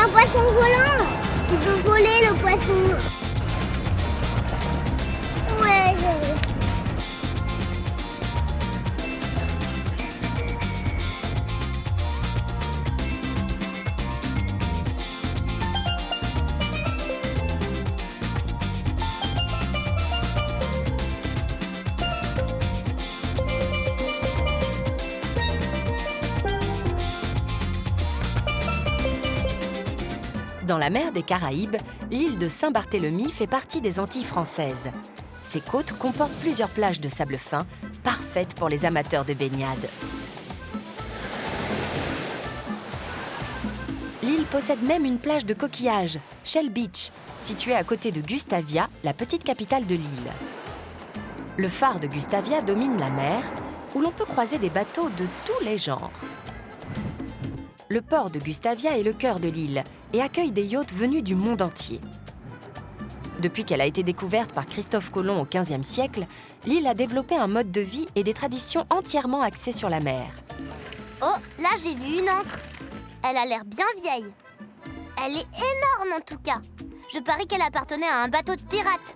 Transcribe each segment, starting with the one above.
un poisson volant. Il peut voler, le poisson. Ouais, j'ai réussi. Dans la mer des Caraïbes, l'île de Saint-Barthélemy fait partie des Antilles françaises. Ses côtes comportent plusieurs plages de sable fin, parfaites pour les amateurs de baignade. L'île possède même une plage de coquillages, Shell Beach, située à côté de Gustavia, la petite capitale de l'île. Le phare de Gustavia domine la mer, où l'on peut croiser des bateaux de tous les genres. Le port de Gustavia est le cœur de l'île et accueille des yachts venus du monde entier. Depuis qu'elle a été découverte par Christophe Colomb au XVe siècle, l'île a développé un mode de vie et des traditions entièrement axées sur la mer. Oh, là j'ai vu une ancre. Elle a l'air bien vieille. Elle est énorme en tout cas. Je parie qu'elle appartenait à un bateau de pirates.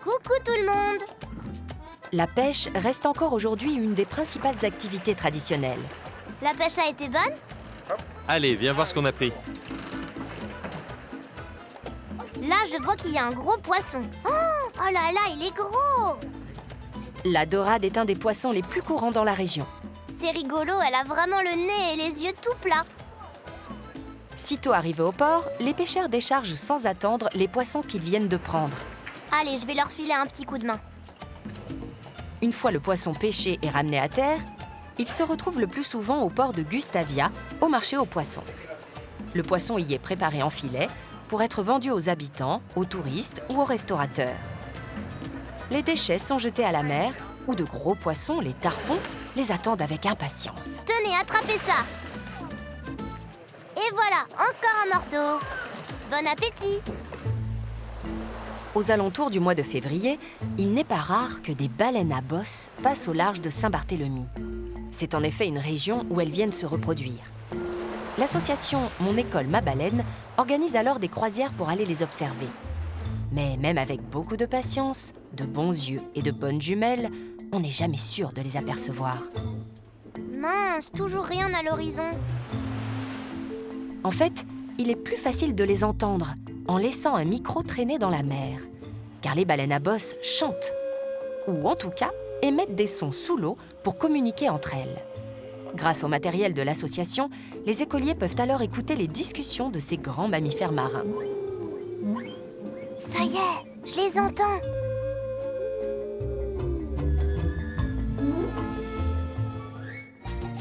Coucou tout le monde. La pêche reste encore aujourd'hui une des principales activités traditionnelles. La pêche a été bonne? Allez, viens voir ce qu'on a pris. Là, je vois qu'il y a un gros poisson. Oh là là, il est gros! La dorade est un des poissons les plus courants dans la région. C'est rigolo, elle a vraiment le nez et les yeux tout plats. Sitôt arrivés au port, les pêcheurs déchargent sans attendre les poissons qu'ils viennent de prendre. Allez, je vais leur filer un petit coup de main. Une fois le poisson pêché et ramené à terre, il se retrouve le plus souvent au port de Gustavia, au marché aux poissons. Le poisson y est préparé en filet pour être vendu aux habitants, aux touristes ou aux restaurateurs. Les déchets sont jetés à la mer, où de gros poissons, les tarpons, les attendent avec impatience. Tenez, attrapez ça! Et voilà, encore un morceau! Bon appétit! Aux alentours du mois de février, il n'est pas rare que des baleines à bosse passent au large de Saint-Barthélemy. C'est en effet une région où elles viennent se reproduire. L'association Mon École, Ma Baleine organise alors des croisières pour aller les observer. Mais même avec beaucoup de patience, de bons yeux et de bonnes jumelles, on n'est jamais sûr de les apercevoir. Mince, toujours rien à l'horizon. En fait, il est plus facile de les entendre en laissant un micro traîner dans la mer. Car les baleines à bosse chantent, ou en tout cas émettent des sons sous l'eau pour communiquer entre elles. Grâce au matériel de l'association, les écoliers peuvent alors écouter les discussions de ces grands mammifères marins. Ça y est, je les entends.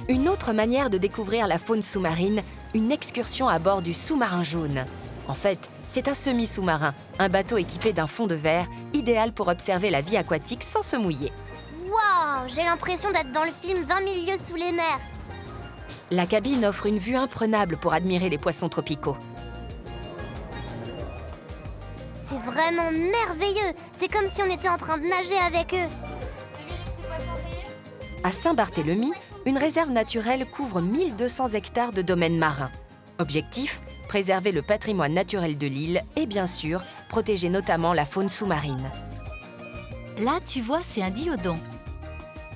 Une autre manière de découvrir la faune sous-marine, une excursion à bord du sous-marin jaune. En fait, c'est un semi-sous-marin, un bateau équipé d'un fond de verre, idéal pour observer la vie aquatique sans se mouiller. Waouh, j'ai l'impression d'être dans le film 20 000 lieues sous les mers. La cabine offre une vue imprenable pour admirer les poissons tropicaux. C'est vraiment merveilleux. C'est comme si on était en train de nager avec eux. À Saint-Barthélemy, une réserve naturelle couvre 1200 hectares de domaines marins. Objectif, préserver le patrimoine naturel de l'île et bien sûr, protéger notamment la faune sous-marine. Là, tu vois, c'est un diodon.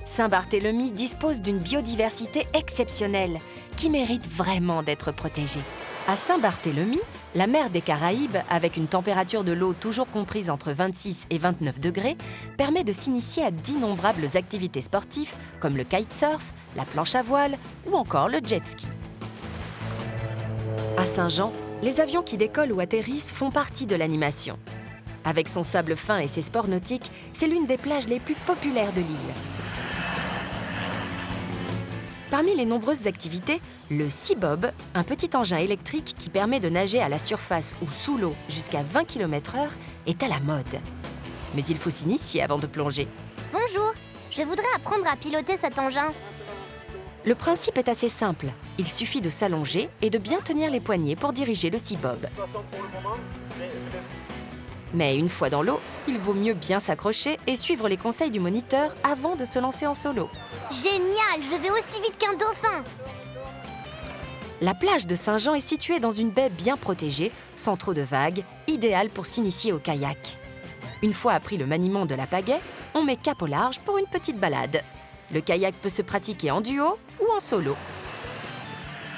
Saint-Barthélemy dispose d'une biodiversité exceptionnelle qui mérite vraiment d'être protégée. À Saint-Barthélemy, la mer des Caraïbes, avec une température de l'eau toujours comprise entre 26 et 29 degrés, permet de s'initier à d'innombrables activités sportives comme le kitesurf, la planche à voile ou encore le jet ski. À Saint-Jean, les avions qui décollent ou atterrissent font partie de l'animation. Avec son sable fin et ses sports nautiques, c'est l'une des plages les plus populaires de l'île. Parmi les nombreuses activités, le Sea-Bob, un petit engin électrique qui permet de nager à la surface ou sous l'eau jusqu'à 20 km/h, est à la mode. Mais il faut s'initier avant de plonger. Bonjour, je voudrais apprendre à piloter cet engin. Le principe est assez simple. Il suffit de s'allonger et de bien tenir les poignets pour diriger le Sea-Bob. Mais une fois dans l'eau, il vaut mieux bien s'accrocher et suivre les conseils du moniteur avant de se lancer en solo. Génial, je vais aussi vite qu'un dauphin. La plage de Saint-Jean est située dans une baie bien protégée, sans trop de vagues, idéale pour s'initier au kayak. Une fois appris le maniement de la pagaie, on met cap au large pour une petite balade. Le kayak peut se pratiquer en duo ou en solo.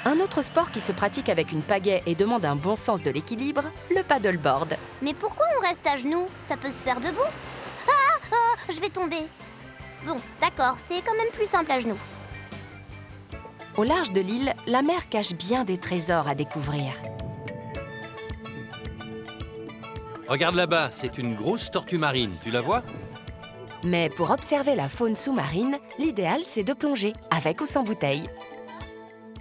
Un autre sport qui se pratique avec une pagaie et demande un bon sens de l'équilibre, le paddleboard. Mais pourquoi on reste à genoux? Ça peut se faire debout. Ah, je vais tomber. Bon, d'accord, c'est quand même plus simple à genoux. Au large de l'île, la mer cache bien des trésors à découvrir. Regarde là-bas, c'est une grosse tortue marine, tu la vois? Mais pour observer la faune sous-marine, l'idéal c'est de plonger, avec ou sans bouteille.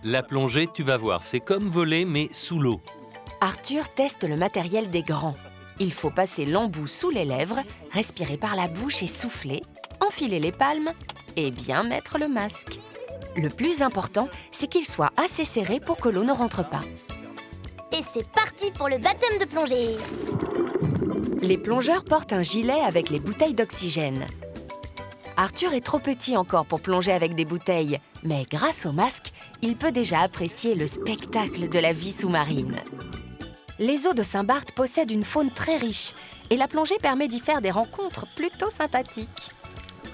La plongée, tu vas voir, c'est comme voler mais sous l'eau. Arthur teste le matériel des grands. Il faut passer l'embout sous les lèvres, respirer par la bouche et souffler, enfiler les palmes et bien mettre le masque. Le plus important, c'est qu'il soit assez serré pour que l'eau ne rentre pas. Et c'est parti pour le baptême de plongée. Les plongeurs portent un gilet avec les bouteilles d'oxygène. Arthur est trop petit encore pour plonger avec des bouteilles, mais grâce au masque, il peut déjà apprécier le spectacle de la vie sous-marine. Les eaux de Saint-Barth possèdent une faune très riche et la plongée permet d'y faire des rencontres plutôt sympathiques.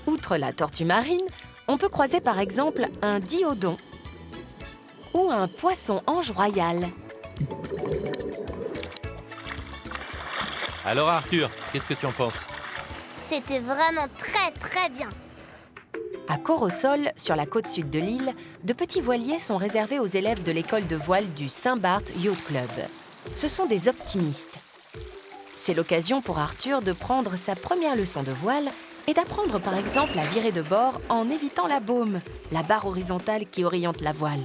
Outre la tortue marine, on peut croiser par exemple un diodon ou un poisson-ange royal. Alors Arthur, qu'est-ce que tu en penses? C'était vraiment très bien. À Corosol, sur la côte sud de l'île, de petits voiliers sont réservés aux élèves de l'école de voile du Saint-Barth Yacht Club. Ce sont des optimistes. C'est l'occasion pour Arthur de prendre sa première leçon de voile et d'apprendre par exemple à virer de bord en évitant la baume, la barre horizontale qui oriente la voile.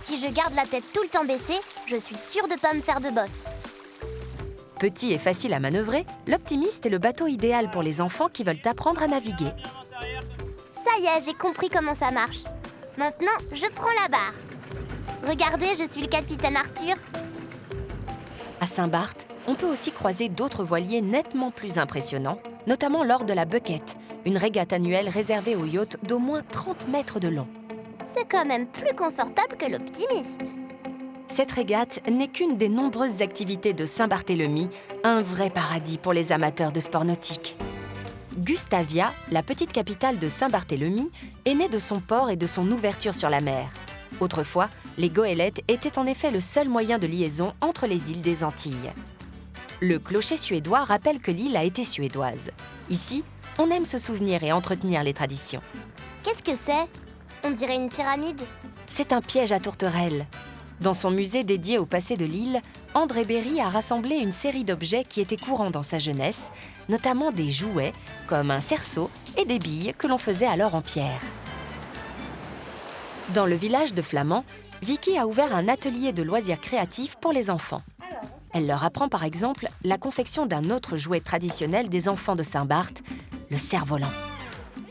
Si je garde la tête tout le temps baissée, je suis sûre de pas me faire de bosse. Petit et facile à manœuvrer, l'Optimiste est le bateau idéal pour les enfants qui veulent apprendre à naviguer. Ça y est, j'ai compris comment ça marche. Maintenant, je prends la barre. Regardez, je suis le capitaine Arthur. À Saint-Barth, on peut aussi croiser d'autres voiliers nettement plus impressionnants, notamment lors de la Bucket, une régate annuelle réservée aux yachts d'au moins 30 mètres de long. C'est quand même plus confortable que l'Optimiste. Cette régate n'est qu'une des nombreuses activités de Saint-Barthélemy, un vrai paradis pour les amateurs de sport nautique. Gustavia, la petite capitale de Saint-Barthélemy, est née de son port et de son ouverture sur la mer. Autrefois, les goélettes étaient en effet le seul moyen de liaison entre les îles des Antilles. Le clocher suédois rappelle que l'île a été suédoise. Ici, on aime se souvenir et entretenir les traditions. Qu'est-ce que c'est? On dirait une pyramide. C'est un piège à tourterelles. Dans son musée dédié au passé de l'île, André Berry a rassemblé une série d'objets qui étaient courants dans sa jeunesse, notamment des jouets, comme un cerceau et des billes que l'on faisait alors en pierre. Dans le village de Flamand, Vicky a ouvert un atelier de loisirs créatifs pour les enfants. Elle leur apprend par exemple la confection d'un autre jouet traditionnel des enfants de Saint-Barth, le cerf-volant.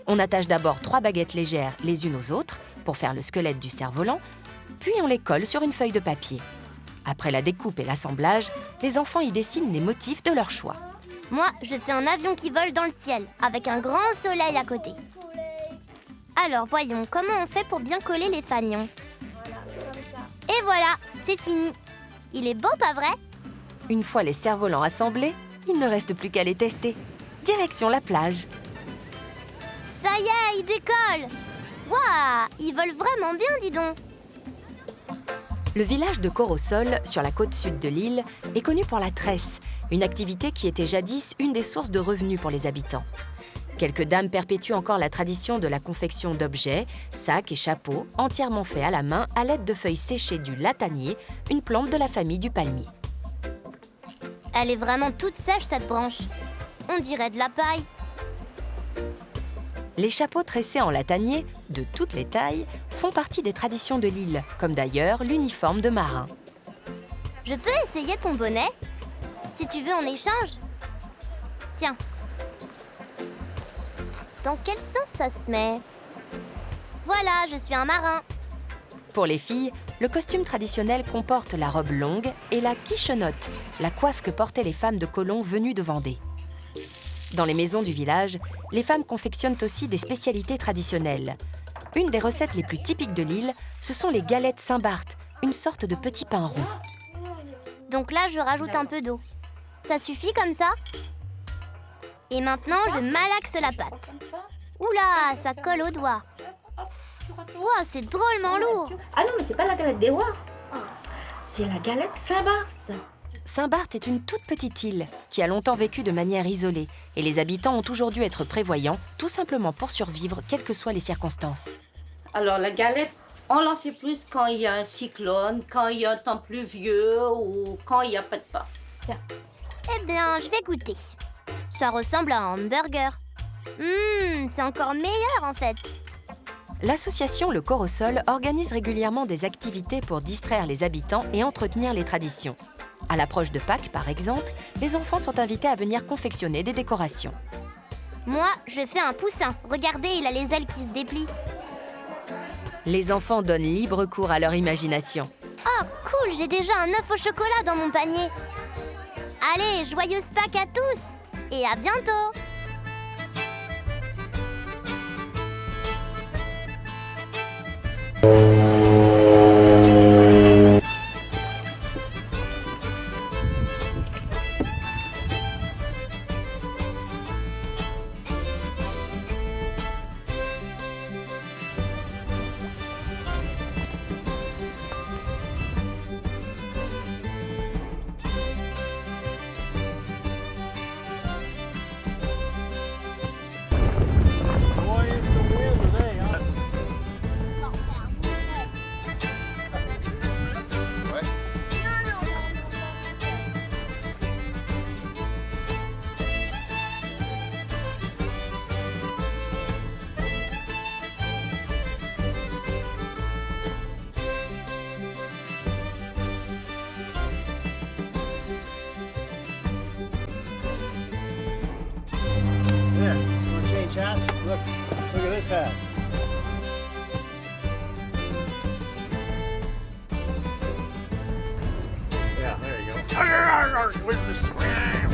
On attache d'abord 3 baguettes légères les unes aux autres pour faire le squelette du cerf-volant, puis on les colle sur une feuille de papier. Après la découpe et l'assemblage, les enfants y dessinent les motifs de leur choix. Moi, je fais un avion qui vole dans le ciel, avec un grand soleil à côté. Alors, voyons, comment on fait pour bien coller les fanions? Et voilà, c'est fini. Il est beau, pas vrai? Une fois les cerfs-volants assemblés, il ne reste plus qu'à les tester. Direction la plage. Ça y est, il décolle. Waouh, ils volent vraiment bien, dis donc. Le village de Corosol, sur la côte sud de l'île, est connu pour la tresse, une activité qui était jadis une des sources de revenus pour les habitants. Quelques dames perpétuent encore la tradition de la confection d'objets, sacs et chapeaux, entièrement faits à la main à l'aide de feuilles séchées du latanier, une plante de la famille du palmier. Elle est vraiment toute sèche, cette branche. On dirait de la paille. Les chapeaux tressés en latanier, de toutes les tailles, font partie des traditions de l'île, comme d'ailleurs l'uniforme de marin. Je peux essayer ton bonnet? Si tu veux en échange. Tiens. Dans quel sens ça se met? Voilà, je suis un marin. Pour les filles, le costume traditionnel comporte la robe longue et la quichenotte, la coiffe que portaient les femmes de colons venues de Vendée. Dans les maisons du village, les femmes confectionnent aussi des spécialités traditionnelles. Une des recettes les plus typiques de l'île, ce sont les galettes Saint-Barth, une sorte de petit pain rond. Donc là, je rajoute un peu d'eau. Ça suffit comme ça? Et maintenant, je malaxe la pâte. Oula, ça colle aux doigts. Ouah, c'est drôlement lourd. Ah non, mais c'est pas la galette des rois. C'est la galette Saint-Barth. Saint-Barth est une toute petite île qui a longtemps vécu de manière isolée et les habitants ont toujours dû être prévoyants, tout simplement pour survivre, quelles que soient les circonstances. Alors la galette, on l'en fait plus quand il y a un cyclone, quand il y a un temps pluvieux ou quand il n'y a pas de pain. Tiens. Eh bien, je vais goûter. Ça ressemble à un hamburger. C'est encore meilleur en fait. L'association Le Corps au Sol organise régulièrement des activités pour distraire les habitants et entretenir les traditions. À l'approche de Pâques, par exemple, les enfants sont invités à venir confectionner des décorations. Moi, je fais un poussin. Regardez, il a les ailes qui se déplient. Les enfants donnent libre cours à leur imagination. Oh, cool, j'ai déjà un œuf au chocolat dans mon panier. Allez, joyeuse Pâques à tous et à bientôt. There, you want to change hats? Look at this hat. Yeah, there you go. Where's the scram?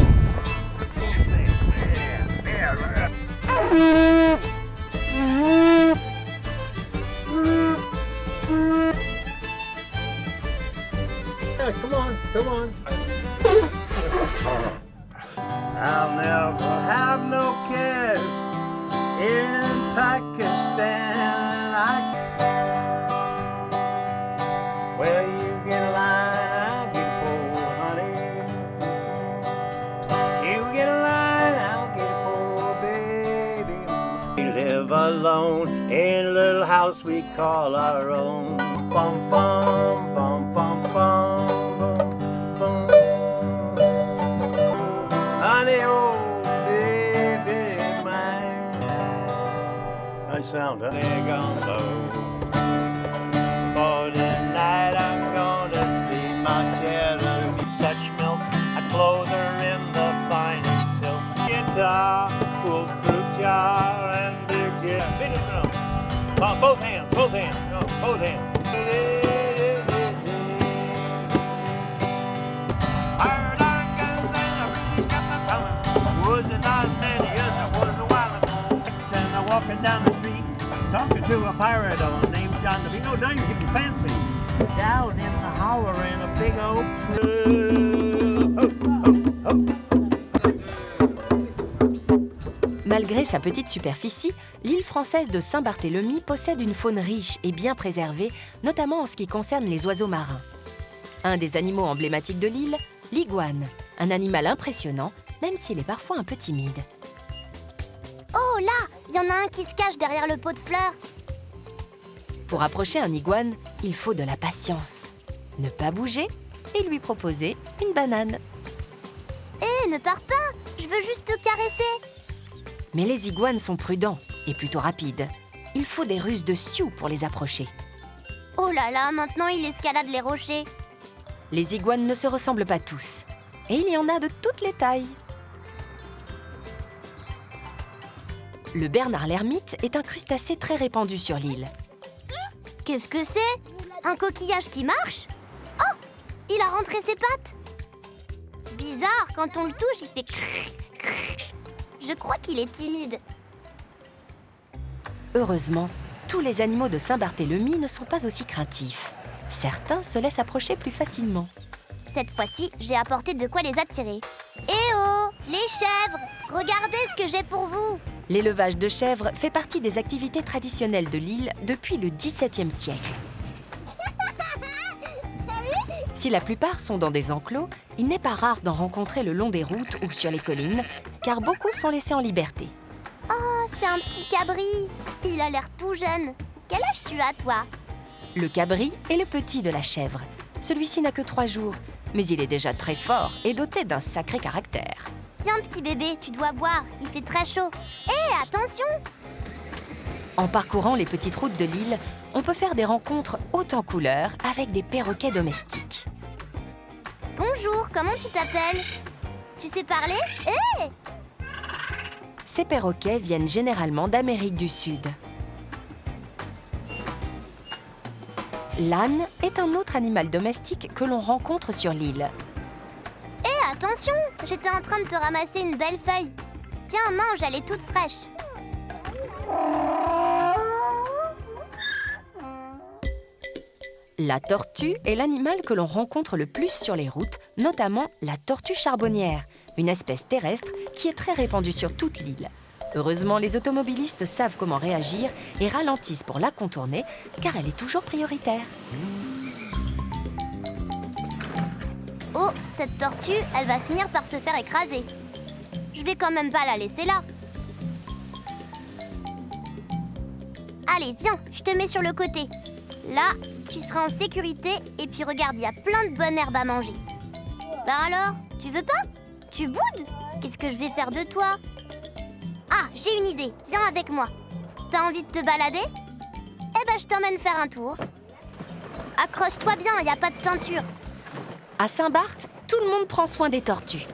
Yeah, come on, come on. I'll never have no cares in Pakistan. Well, you get a line, I'll get a pole, honey. You get a line, I'll get a pole, baby. We live alone in a little house we call our own. Bum, bum, bum, bum, bum, bum, bum. Honey, oh, baby mine. Nice sound, huh? Leg on low. For tonight I'm gonna see my cherub. Such milk, I clothe her in the finest silk. Guitar, full fruit jar, and a gift. Beat it drum. Both hands, both hands. No, both hands. Fired our guns and the British got the coming. Was it not as many as it was a while ago? And I'm walking down the street, talking to a pirate named John DeVito. Now you're getting fancy. Down in the holler in a big oak tree. Malgré sa petite superficie, l'île française de Saint-Barthélemy possède une faune riche et bien préservée, notamment en ce qui concerne les oiseaux marins. Un des animaux emblématiques de l'île, l'iguane, un animal impressionnant, même s'il est parfois un peu timide. Oh là, il y en a un qui se cache derrière le pot de fleurs. Pour approcher un iguane, il faut de la patience. Ne pas bouger et lui proposer une banane. Hé, ne pars pas, je veux juste te caresser. Mais les iguanes sont prudents et plutôt rapides. Il faut des ruses de sioux pour les approcher. Oh là là, maintenant il escalade les rochers. Les iguanes ne se ressemblent pas tous. Et il y en a de toutes les tailles. Le Bernard l'ermite est un crustacé très répandu sur l'île. Qu'est-ce que c'est? Un coquillage qui marche? Oh, il a rentré ses pattes. Bizarre, quand on le touche, il fait crrr, crrr. Je crois qu'il est timide. Heureusement, tous les animaux de Saint-Barthélemy ne sont pas aussi craintifs. Certains se laissent approcher plus facilement. Cette fois-ci, j'ai apporté de quoi les attirer. Eh oh, les chèvres! Regardez ce que j'ai pour vous! L'élevage de chèvres fait partie des activités traditionnelles de l'île depuis le XVIIe siècle. Si la plupart sont dans des enclos, il n'est pas rare d'en rencontrer le long des routes ou sur les collines, car beaucoup sont laissés en liberté. Oh, c'est un petit cabri! Il a l'air tout jeune. Quel âge tu as, toi? Le cabri est le petit de la chèvre. Celui-ci n'a que 3 jours, mais il est déjà très fort et doté d'un sacré caractère. Tiens, petit bébé, tu dois boire. Il fait très chaud. Hé, attention! En parcourant les petites routes de l'île, on peut faire des rencontres hautes en couleurs avec des perroquets domestiques. Bonjour, comment tu t'appelles? Tu sais parler? Hé! Ces perroquets viennent généralement d'Amérique du Sud. L'âne est un autre animal domestique que l'on rencontre sur l'île. Hé, attention! J'étais en train de te ramasser une belle feuille. Tiens, mange, elle est toute fraîche. La tortue est l'animal que l'on rencontre le plus sur les routes, notamment la tortue charbonnière, une espèce terrestre qui est très répandue sur toute l'île. Heureusement, les automobilistes savent comment réagir et ralentissent pour la contourner, car elle est toujours prioritaire. Oh, cette tortue, elle va finir par se faire écraser. Je vais quand même pas la laisser là. Allez, viens, je te mets sur le côté. Là, tu seras en sécurité et puis regarde, il y a plein de bonnes herbes à manger. Bah alors, tu veux pas? Tu boudes? Qu'est-ce que je vais faire de toi? Ah, j'ai une idée, viens avec moi. T'as envie de te balader? Eh ben, je t'emmène faire un tour. Accroche-toi bien, il n'y a pas de ceinture. À Saint-Barth, tout le monde prend soin des tortues.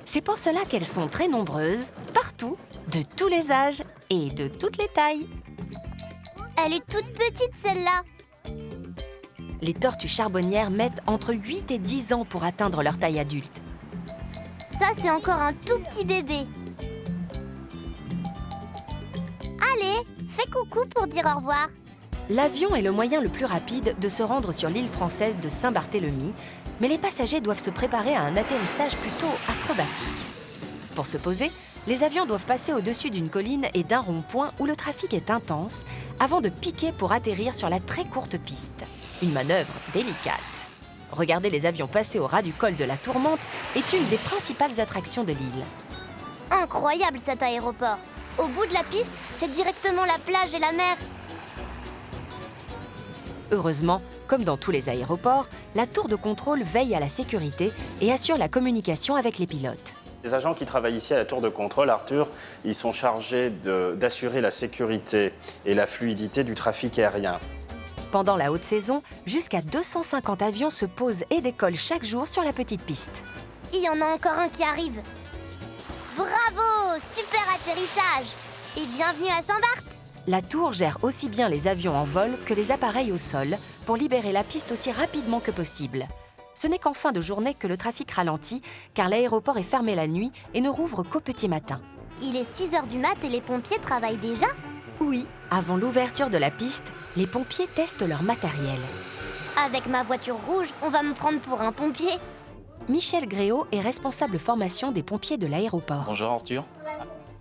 C'est pour cela qu'elles sont très nombreuses, partout, de tous les âges et de toutes les tailles. Elle est toute petite, celle-là. Les tortues charbonnières mettent entre 8 et 10 ans pour atteindre leur taille adulte. Ça, c'est encore un tout petit bébé. Allez, fais coucou pour dire au revoir. L'avion est le moyen le plus rapide de se rendre sur l'île française de Saint-Barthélemy, mais les passagers doivent se préparer à un atterrissage plutôt acrobatique. Pour se poser, les avions doivent passer au-dessus d'une colline et d'un rond-point où le trafic est intense, avant de piquer pour atterrir sur la très courte piste. Une manœuvre délicate. Regarder les avions passer au ras du col de la Tourmente est une des principales attractions de l'île. Incroyable cet aéroport. Au bout de la piste, c'est directement la plage et la mer. Heureusement, comme dans tous les aéroports, la tour de contrôle veille à la sécurité et assure la communication avec les pilotes. Les agents qui travaillent ici à la tour de contrôle, Arthur, ils sont chargés d'assurer la sécurité et la fluidité du trafic aérien. Pendant la haute saison, jusqu'à 250 avions se posent et décollent chaque jour sur la petite piste. Il y en a encore un qui arrive. Bravo, super atterrissage. Et bienvenue à Saint-Barth. La tour gère aussi bien les avions en vol que les appareils au sol pour libérer la piste aussi rapidement que possible. Ce n'est qu'en fin de journée que le trafic ralentit, car l'aéroport est fermé la nuit et ne rouvre qu'au petit matin. Il est 6h du mat et les pompiers travaillent déjà? Oui, avant l'ouverture de la piste, les pompiers testent leur matériel. Avec ma voiture rouge, on va me prendre pour un pompier. Michel Gréau est responsable formation des pompiers de l'aéroport. Bonjour Arthur.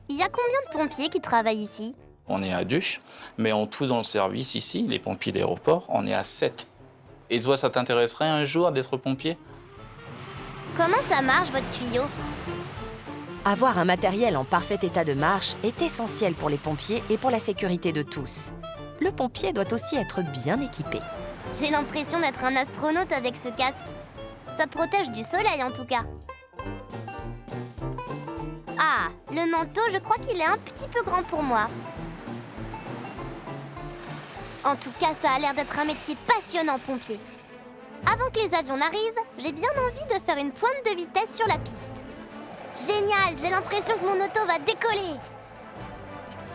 Il y a combien de pompiers qui travaillent ici? On est à 2, mais en tout dans le service ici, les pompiers d'aéroport, on est à 7. Et toi, ça t'intéresserait un jour d'être pompier? Comment ça marche, votre tuyau? Avoir un matériel en parfait état de marche est essentiel pour les pompiers et pour la sécurité de tous. Le pompier doit aussi être bien équipé. J'ai l'impression d'être un astronaute avec ce casque. Ça protège du soleil en tout cas. Ah, le manteau, je crois qu'il est un petit peu grand pour moi. En tout cas, ça a l'air d'être un métier passionnant, pompier. Avant que les avions n'arrivent, j'ai bien envie de faire une pointe de vitesse sur la piste. Génial, j'ai l'impression que mon auto va décoller.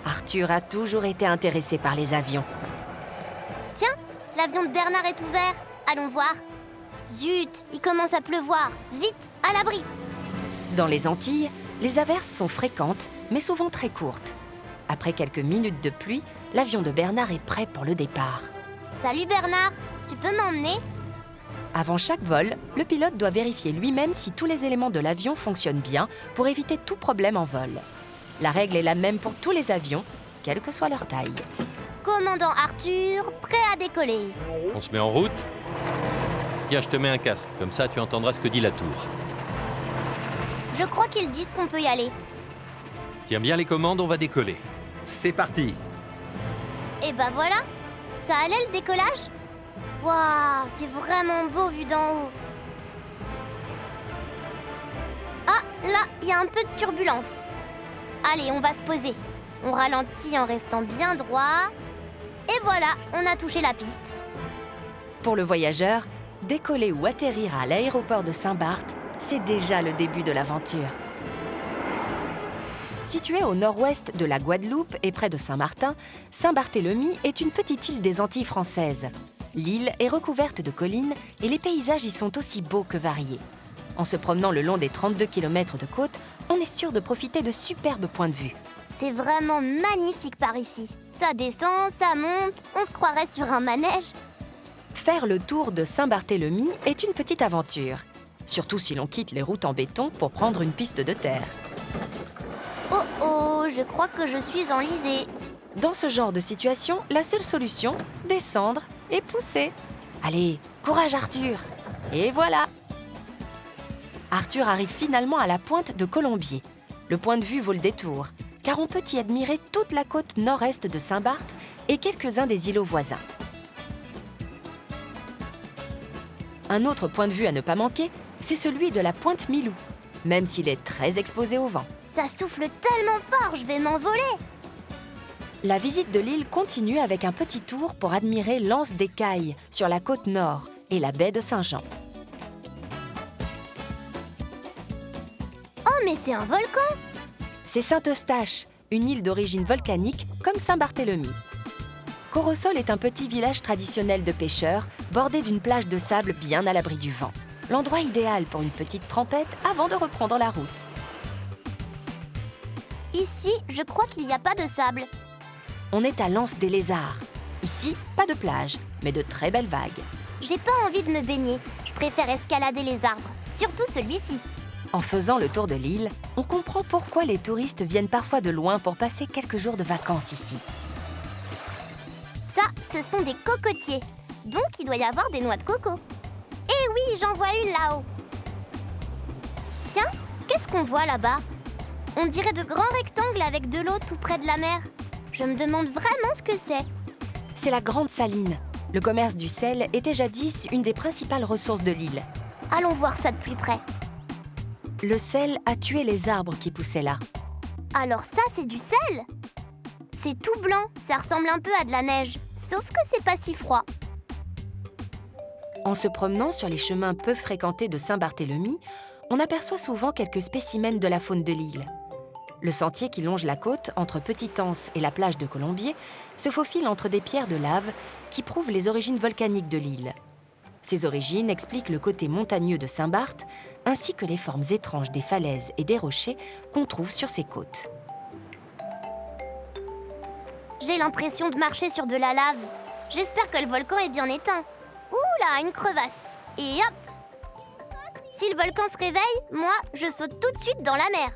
Arthur a toujours été intéressé par les avions. Tiens, l'avion de Bernard est ouvert. Allons voir. Zut, il commence à pleuvoir. Vite, à l'abri. Dans les Antilles, les averses sont fréquentes, mais souvent très courtes. Après quelques minutes de pluie, l'avion de Bernard est prêt pour le départ. Salut Bernard, Tu peux m'emmener? Avant chaque vol, le pilote doit vérifier lui-même si tous les éléments de l'avion fonctionnent bien pour éviter tout problème en vol. La règle est la même pour tous les avions, quelle que soit leur taille. Commandant Arthur, prêt à décoller. On se met en route? Tiens, je te mets un casque, comme ça tu entendras ce que dit la tour. Je crois qu'ils disent qu'on peut y aller. Tiens bien les commandes, on va décoller. C'est parti! Et bah voilà, ça allait le décollage? Waouh, c'est vraiment beau vu d'en haut. Ah, là, il y a un peu de turbulence. Allez, on va se poser. On ralentit en restant bien droit. Et voilà, on a touché la piste. Pour le voyageur, décoller ou atterrir à l'aéroport de Saint-Barth, c'est déjà le début de l'aventure. Situé au nord-ouest de la Guadeloupe et près de Saint-Martin, Saint-Barthélemy est une petite île des Antilles françaises. L'île est recouverte de collines et les paysages y sont aussi beaux que variés. En se promenant le long des 32 km de côte, on est sûr de profiter de superbes points de vue. C'est vraiment magnifique par ici. Ça descend, ça monte, on se croirait sur un manège. Faire le tour de Saint-Barthélemy est une petite aventure, surtout si l'on quitte les routes en béton pour prendre une piste de terre. Oh oh, je crois que je suis enlisée. Dans ce genre de situation, la seule solution, descendre et pousser. Allez, courage Arthur! Et voilà! Arthur arrive finalement à la pointe de Colombier. Le point de vue vaut le détour, car on peut y admirer toute la côte nord-est de Saint-Barth et quelques-uns des îlots voisins. Un autre point de vue à ne pas manquer, c'est celui de la pointe Milou, même s'il est très exposé au vent. Ça souffle tellement fort, je vais m'envoler. La visite de l'île continue avec un petit tour pour admirer l'anse des Cailles sur la côte nord et la baie de Saint-Jean. Oh, mais c'est un volcan! C'est Saint-Eustache, une île d'origine volcanique comme Saint-Barthélemy. Corosol est un petit village traditionnel de pêcheurs, bordé d'une plage de sable bien à l'abri du vent. L'endroit idéal pour une petite trempette avant de reprendre la route. Ici, je crois qu'il n'y a pas de sable. On est à l'anse des Lézards. Ici, pas de plage, mais de très belles vagues. J'ai pas envie de me baigner. Je préfère escalader les arbres, surtout celui-ci. En faisant le tour de l'île, on comprend pourquoi les touristes viennent parfois de loin pour passer quelques jours de vacances ici. Ça, ce sont des cocotiers. Donc, il doit y avoir des noix de coco. Eh oui, j'en vois une là-haut. Tiens, qu'est-ce qu'on voit là-bas? On dirait de grands rectangles avec de l'eau tout près de la mer. Je me demande vraiment ce que c'est. C'est la Grande Saline. Le commerce du sel était jadis une des principales ressources de l'île. Allons voir ça de plus près. Le sel a tué les arbres qui poussaient là. Alors ça, c'est du sel? C'est tout blanc, ça ressemble un peu à de la neige. Sauf que c'est pas si froid. En se promenant sur les chemins peu fréquentés de Saint-Barthélemy, on aperçoit souvent quelques spécimens de la faune de l'île. Le sentier qui longe la côte entre Petite-Anse et la plage de Colombier se faufile entre des pierres de lave qui prouvent les origines volcaniques de l'île. Ces origines expliquent le côté montagneux de Saint-Barth, ainsi que les formes étranges des falaises et des rochers qu'on trouve sur ses côtes. J'ai l'impression de marcher sur de la lave. J'espère que le volcan est bien éteint. Ouh là, une crevasse. Et hop! Si le volcan se réveille, moi, je saute tout de suite dans la mer.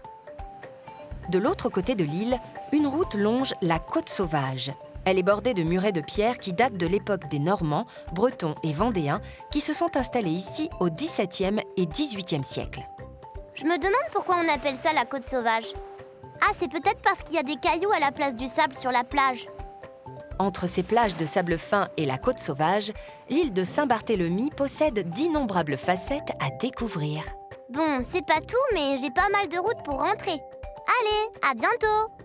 De l'autre côté de l'île, une route longe la Côte Sauvage. Elle est bordée de murets de pierre qui datent de l'époque des Normands, Bretons et Vendéens qui se sont installés ici au XVIIe et XVIIIe siècle. Je me demande pourquoi on appelle ça la Côte Sauvage. Ah, c'est peut-être parce qu'il y a des cailloux à la place du sable sur la plage. Entre ces plages de sable fin et la Côte Sauvage, l'île de Saint-Barthélemy possède d'innombrables facettes à découvrir. Bon, c'est pas tout, mais j'ai pas mal de route pour rentrer. Allez, à bientôt!